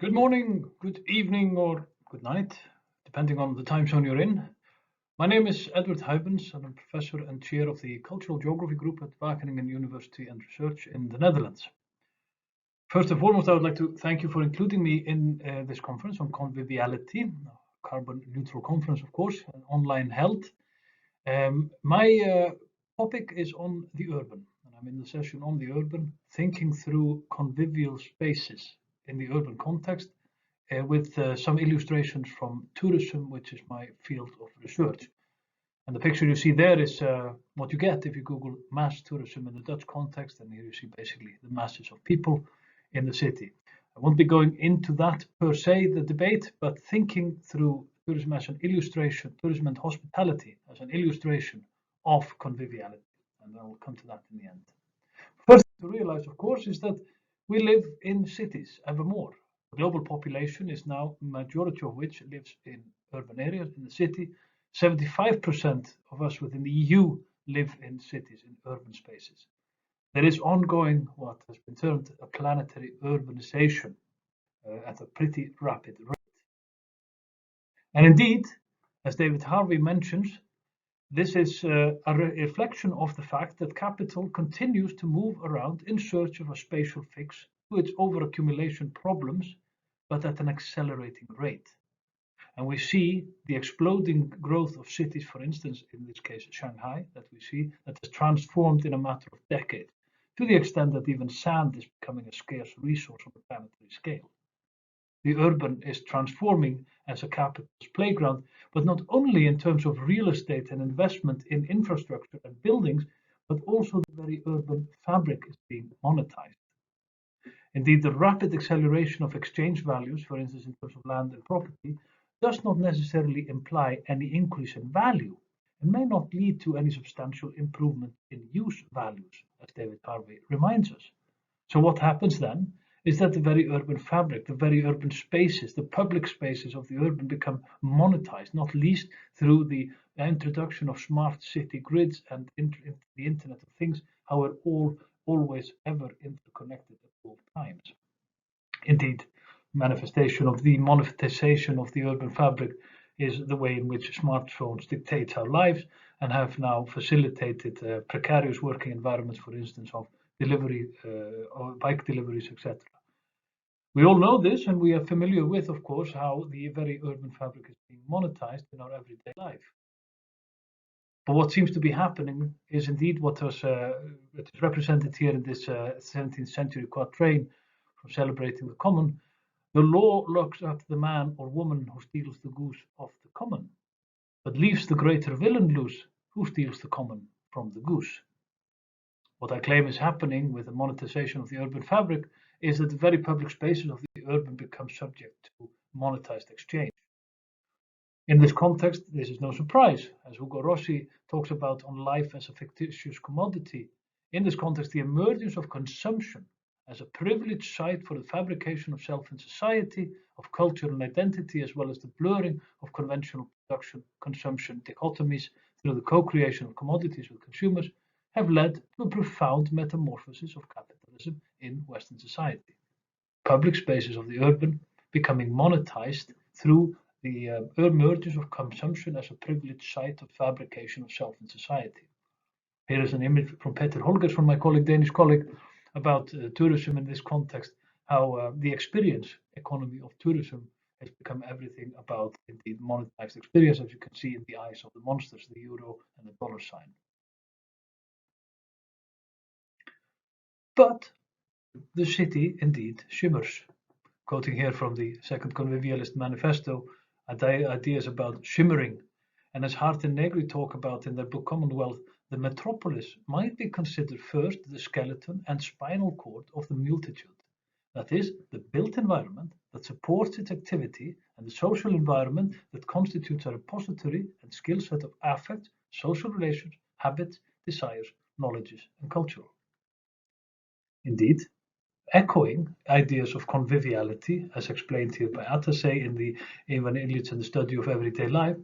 Good morning, good evening, or good night, depending on the time zone you're in. My name is Edward Huijbens, and I'm professor and chair of the Cultural Geography Group at Wageningen University and Research in the Netherlands. First and foremost, I would like to thank you for including me in this conference on conviviality, a carbon neutral conference, of course, and online held. My topic is on the urban, and I'm in the session on the urban, thinking through convivial spaces in the urban context with some illustrations from tourism, which is my field of research. And the picture you see there is what you get if you Google mass tourism in the Dutch context, and here you see basically the masses of people in the city. I won't be going into that per se, the debate, but thinking through tourism as an illustration, tourism and hospitality as an illustration of conviviality. And I will come to that in the end. First to realize, of course, is that we live in cities ever more. The global population is now, majority of which lives in urban areas, in the city. 75% of us within the EU live in cities, in urban spaces. There is ongoing what has been termed a planetary urbanization at a pretty rapid rate. And indeed, as David Harvey mentions, this is a reflection of the fact that capital continues to move around in search of a spatial fix to its overaccumulation problems, but at an accelerating rate. And we see the exploding growth of cities, for instance, in this case, Shanghai, that we see that has transformed in a matter of decades, to the extent that even sand is becoming a scarce resource on a planetary scale. The urban is transforming as a capital's playground, but not only in terms of real estate and investment in infrastructure and buildings, but also the very urban fabric is being monetized. Indeed, the rapid acceleration of exchange values, for instance, in terms of land and property, does not necessarily imply any increase in value and may not lead to any substantial improvement in use values, as David Harvey reminds us. So what happens then is that the very urban fabric, the very urban spaces, the public spaces of the urban become monetized, not least through the introduction of smart city grids and the Internet of Things, how we're all always ever interconnected at all times. Indeed, manifestation of the monetization of the urban fabric is the way in which smartphones dictate our lives and have now facilitated precarious working environments, for instance, of delivery, or bike deliveries, etc. We all know this, and we are familiar with, of course, how the very urban fabric is being monetized in our everyday life. But what seems to be happening is indeed what is represented here in this 17th century quatrain from Celebrating the Common. The law locks up the man or woman who steals the goose of the common, but leaves the greater villain loose who steals the common from the goose. What I claim is happening with the monetization of the urban fabric is that the very public spaces of the urban become subject to monetized exchange. In this context, this is no surprise, as Hugo Rossi talks about on life as a fictitious commodity. In this context, the emergence of consumption as a privileged site for the fabrication of self and society, of culture and identity, as well as the blurring of conventional production-consumption dichotomies through the co-creation of commodities with consumers, have led to a profound metamorphosis of capitalism in Western society. Public spaces of the urban becoming monetized through the emergence of consumption as a privileged site of fabrication of self and society. Here is an image from Peter Holgers, from my Danish colleague, about tourism in this context, how the experience economy of tourism has become everything about indeed monetized experience, as you can see in the eyes of the monsters, the euro and the dollar sign. But the city indeed shimmers. Quoting here from the Second Convivialist Manifesto, ideas about shimmering. And as Hart and Negri talk about in their book Commonwealth, the metropolis might be considered first the skeleton and spinal cord of the multitude. That is, the built environment that supports its activity and the social environment that constitutes a repository and skill set of affect, social relations, habits, desires, knowledges, and culture. Indeed, echoing ideas of conviviality, as explained here by Atasay in the Evan Illich and the Study of Everyday Life,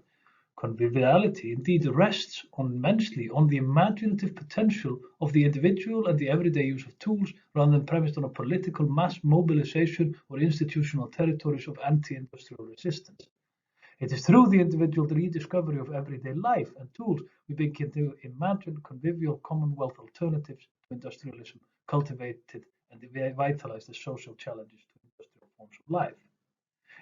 Conviviality indeed rests immensely on the imaginative potential of the individual and the everyday use of tools rather than premised on a political mass mobilization or institutional territories of anti-industrial resistance. It is through the individual rediscovery of everyday life and tools we begin to imagine convivial commonwealth alternatives to industrialism, cultivated and vitalized the social challenges to industrial forms of life.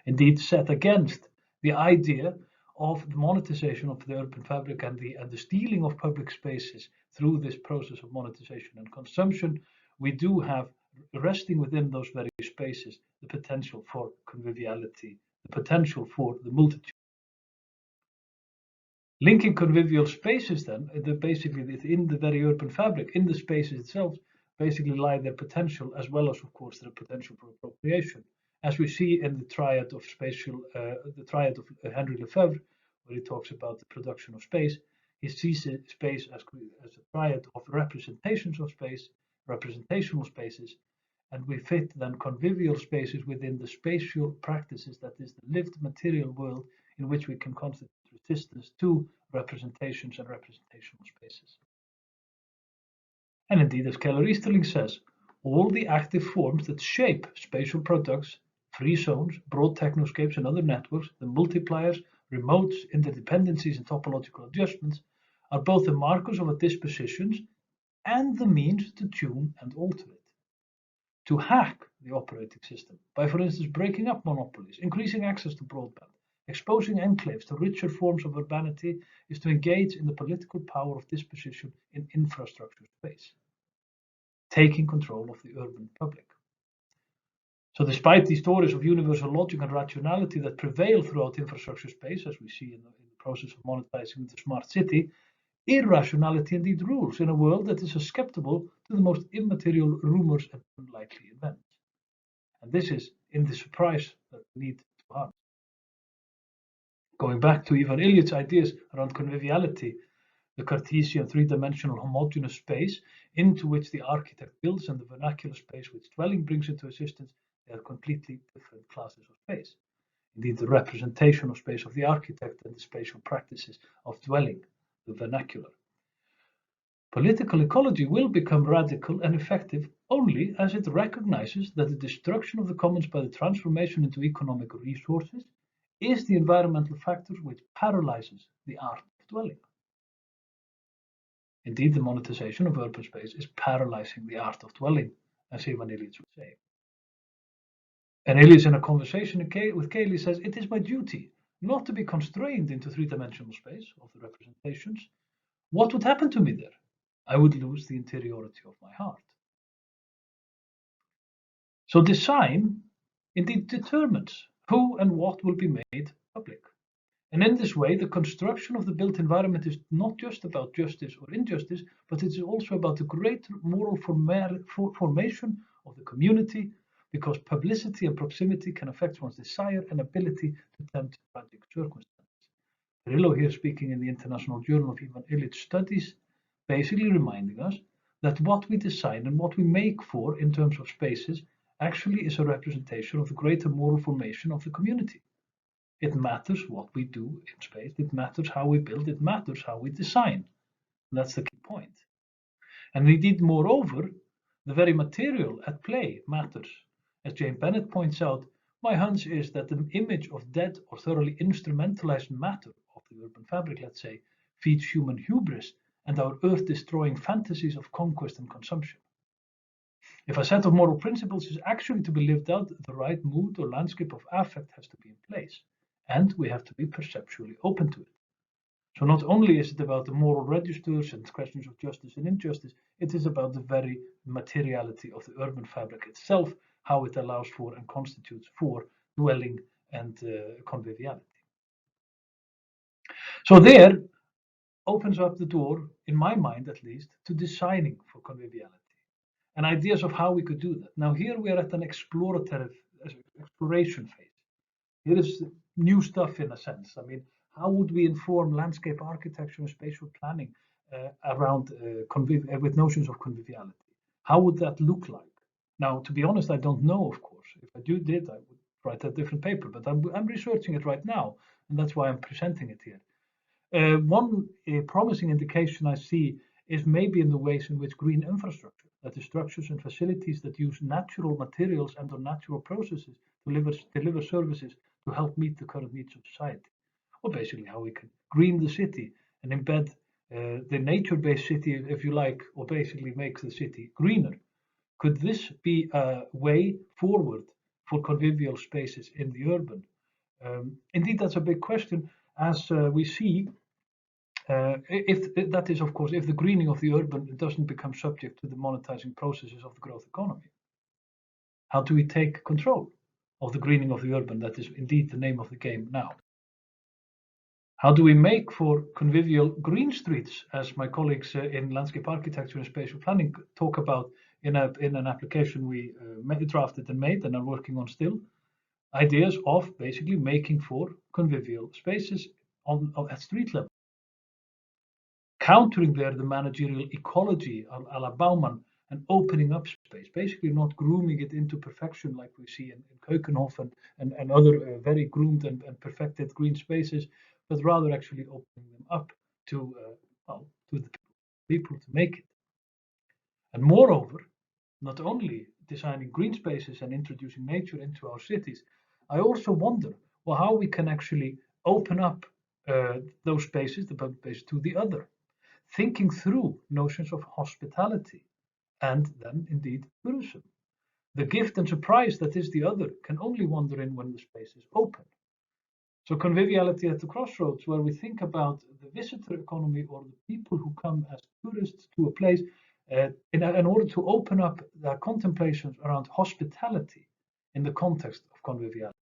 Indeed, set against the idea of the monetization of the urban fabric and the stealing of public spaces through this process of monetization and consumption, we do have resting within those very spaces the potential for conviviality, the potential for the multitude. Linking convivial spaces then, basically in the very urban fabric, in the spaces itself, basically lie their potential as well as, of course, their potential for appropriation. As we see in the triad of spatial, the triad of Henry Lefebvre, where he talks about the production of space, he sees space as a triad of representations of space, representational spaces, and we fit then convivial spaces within the spatial practices, that is the lived material world in which we can constitute resistance to representations and representational spaces. And indeed, as Keller Easterling says, all the active forms that shape spatial products, free zones, broad technoscapes and other networks, the multipliers, remotes, interdependencies and topological adjustments, are both the markers of a dispositions and the means to tune and alter it. To hack the operating system by, for instance, breaking up monopolies, increasing access to broadband, exposing enclaves to richer forms of urbanity, is to engage in the political power of disposition in infrastructure space, taking control of the urban public. So despite the stories of universal logic and rationality that prevail throughout infrastructure space, as we see in the process of monetizing the smart city, irrationality indeed rules in a world that is susceptible to the most immaterial rumors and unlikely events. And this is in the surprise that we need to harness. Going back to Ivan Ilyich ideas around conviviality, the Cartesian three-dimensional homogeneous space into which the architect builds and the vernacular space which dwelling brings into existence, they are completely different classes of space. Indeed, the representation of space of the architect and the spatial practices of dwelling, the vernacular. Political ecology will become radical and effective only as it recognizes that the destruction of the commons by the transformation into economic resources is the environmental factor which paralyzes the art of dwelling. Indeed, the monetization of urban space is paralyzing the art of dwelling, as Ivan Ilyich would say. And Ilyich, in a conversation with Cayley, says, "It is my duty not to be constrained into three-dimensional space of the representations. What would happen to me there? I would lose the interiority of my heart." So design indeed determines who and what will be made public. And in this way, the construction of the built environment is not just about justice or injustice, but it is also about the greater moral formation of the community, because publicity and proximity can affect one's desire and ability to tempt tragic circumstances. Perillo here, speaking in the International Journal of Ivan Ilyich Studies, basically reminding us that what we design and what we make for in terms of spaces actually is a representation of the greater moral formation of the community. It matters what we do in space, it matters how we build, it matters how we design. And that's the key point. And indeed, moreover, the very material at play matters. As Jane Bennett points out, my hunch is that the image of dead or thoroughly instrumentalized matter of the urban fabric, let's say, feeds human hubris and our earth-destroying fantasies of conquest and consumption. If a set of moral principles is actually to be lived out, the right mood or landscape of affect has to be in place, and we have to be perceptually open to it. So not only is it about the moral registers and questions of justice and injustice, it is about the very materiality of the urban fabric itself, how it allows for and constitutes for dwelling and conviviality. So there opens up the door, in my mind at least, to designing for conviviality and ideas of how we could do that. Now here we are at an exploration phase. Here is new stuff in a sense. I mean, how would we inform landscape architecture and spatial planning around with notions of conviviality? How would that look like? Now, to be honest, I don't know, of course. If I did, I would write a different paper, but I'm researching it right now, and that's why I'm presenting it here. One promising indication I see is maybe in the ways in which green infrastructure, that is structures and facilities that use natural materials and or natural processes to deliver services to help meet the current needs of society. Or basically how we can green the city and embed the nature-based city, if you like, or basically make the city greener. Could this be a way forward for convivial spaces in the urban? Indeed, that's a big question, as we see. If that is, of course, if the greening of the urban doesn't become subject to the monetizing processes of the growth economy. How do we take control of the greening of the urban? That is indeed the name of the game now. How do we make for convivial green streets, as my colleagues in landscape architecture and spatial planning talk about in an application we drafted and made and are working on still? Ideas of basically making for convivial spaces at street level. Countering there the managerial ecology a la Bauman and opening up space, basically not grooming it into perfection like we see in Keukenhof and other very groomed and perfected green spaces, but rather actually opening them up to the people to make it. And moreover, not only designing green spaces and introducing nature into our cities, I also wonder, well, how we can actually open up those spaces, the public spaces, to the other, thinking through notions of hospitality and then indeed tourism. The gift and surprise that is the other can only wander in when the space is open. So conviviality at the crossroads, where we think about the visitor economy or the people who come as tourists to a place in order to open up their contemplations around hospitality in the context of conviviality.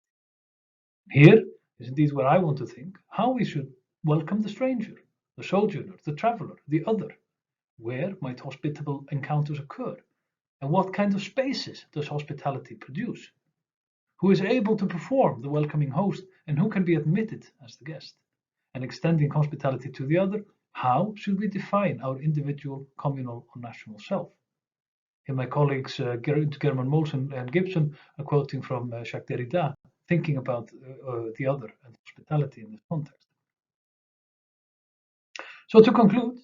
Here is indeed where I want to think how we should welcome the stranger, the sojourner, the traveler, the other. Where might hospitable encounters occur? And what kind of spaces does hospitality produce? Who is able to perform the welcoming host and who can be admitted as the guest? And extending hospitality to the other, how should we define our individual, communal, or national self? Here my colleagues German Molson and Gibson are quoting from Jacques Derrida, thinking about the other and hospitality in this context. So to conclude,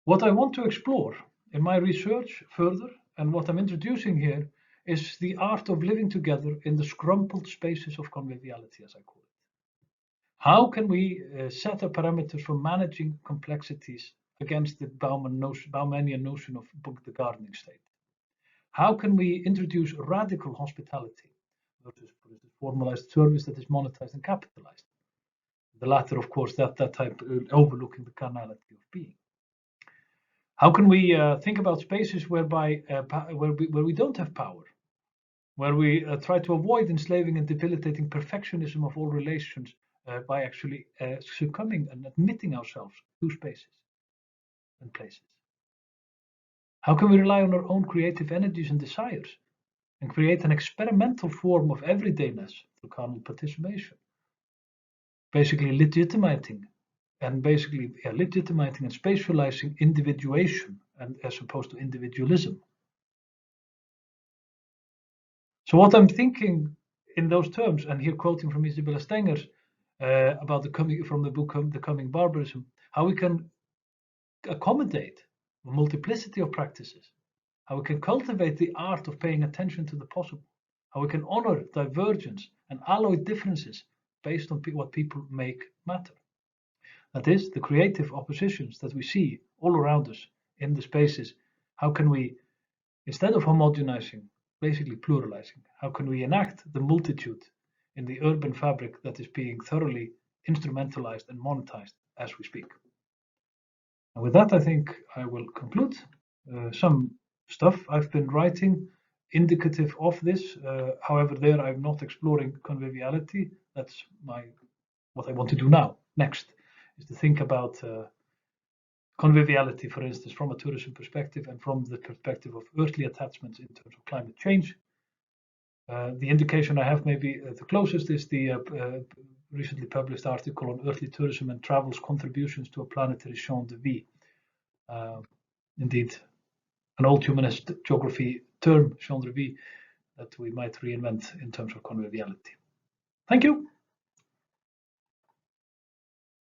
what I want to explore in my research further, and what I'm introducing here, is the art of living together in the scrumpled spaces of conviviality, as I call it. How can we set up parameters for managing complexities against the Baumanian notion of the gardening state? How can we introduce radical hospitality versus formalized service that is monetized and capitalized? The latter, of course, that type overlooking the carnality of being. How can we think about spaces where we don't have power, where we try to avoid enslaving and debilitating perfectionism of all relations by actually succumbing and admitting ourselves to spaces and places? How can we rely on our own creative energies and desires and create an experimental form of everydayness through carnal participation? Basically legitimizing and spatializing individuation and as opposed to individualism. So what I'm thinking in those terms, and here quoting from Isabella Stengers about from the book The Coming Barbarism, how we can accommodate a multiplicity of practices, how we can cultivate the art of paying attention to the possible, how we can honor divergence and alloy differences based on what people make matter. That is, the creative oppositions that we see all around us in the spaces. How can we, instead of homogenizing, basically pluralizing, how can we enact the multitude in the urban fabric that is being thoroughly instrumentalized and monetized as we speak? And with that, I think I will conclude. Some stuff I've been writing indicative of this. However, there I'm not exploring conviviality. That's what I want to do now. Next is to think about conviviality, for instance, from a tourism perspective and from the perspective of earthly attachments in terms of climate change. The indication I have maybe the closest is the recently published article on earthly tourism and travel's contributions to a planetary champ de vie. Indeed, an old humanist geography term, champ de vie, that we might reinvent in terms of conviviality. Thank you.